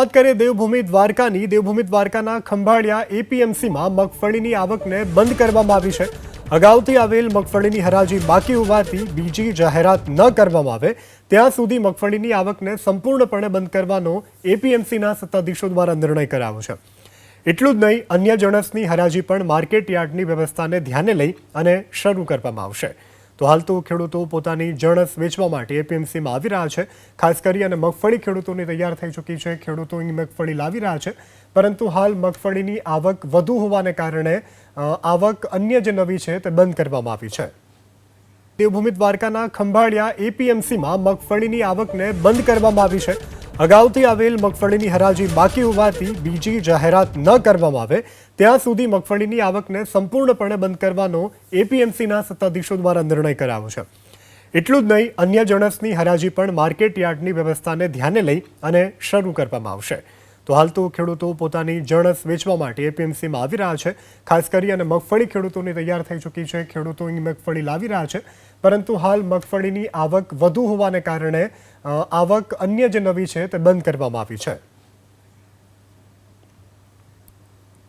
વાત કરીએ દેવભૂમિ દ્વારકાની દેવભૂમિ દ્વારકાના ખંભાળિયા એપીએમસીમાં મગફળીની આવકને બંધ કરવામાં આવી છે। અગાઉથી આવેલ મગફળીની હરાજી બાકી હોવાથી બીજી જાહેરાત ન કરવામાં આવે ત્યાં સુધી મગફળીની આવકને સંપૂર્ણપણે બંધ કરવાનો એપીએમસીના સત્તાધીશો દ્વારા નિર્ણય કરાયો છે। એટલું જ નહીં, અન્ય જણસની હરાજી પણ માર્કેટ યાર્ડની વ્યવસ્થાને ધ્યાને લઈ અને શરૂ કરવામાં આવશે। તો હાલ તો ખેડૂતો પોતાની જણસ વેચવા માટે એપીએમસીમાં આવી રહ્યા છે। ખાસ કરી અને મગફળી ખેડૂતોની તૈયાર થઈ ચૂકી છે। ખેડૂતો અહીં મગફળી લાવી રહ્યા છે, પરંતુ હાલ મગફળીની આવક વધુ હોવાને કારણે આવક અન્ય જે નવી છે તે બંધ કરવામાં આવી છે। દેવભૂમિ દ્વારકાના ખંભાળિયા એપીએમસીમાં મગફળીની આવકને બંધ કરવામાં આવી છે। અગાઉથી આવેલ મગફળીની હરાજી બાકી હોવાથી બીજી જાહેરાત ન કરવામાં આવે ત્યાં સુધી મગફળીની આવકને સંપૂર્ણપણે બંધ કરવાનો એપીએમસીના સત્તાધીશો દ્વારા નિર્ણય કરાયો છે। એટલું જ નહીં, અન્ય જણસની હરાજી પણ માર્કેટ યાર્ડની વ્યવસ્થાને ધ્યાને લઈ અને શરૂ કરવામાં આવશે। તો હાલ તો ખેડૂતો પોતાની જણસ વેચવા માટે એપીએમસીમાં આવી રહ્યા છે। ખાસ કરી અને મગફળી ખેડૂતોની તૈયાર થઈ ચૂકી છે। ખેડૂતો અહીં મગફળી લાવી રહ્યા છે, પરંતુ હાલ મગફળીની આવક વધુ હોવાને કારણે આવક અન્ય જે નવી છે તે બંધ કરવામાં આવી છે।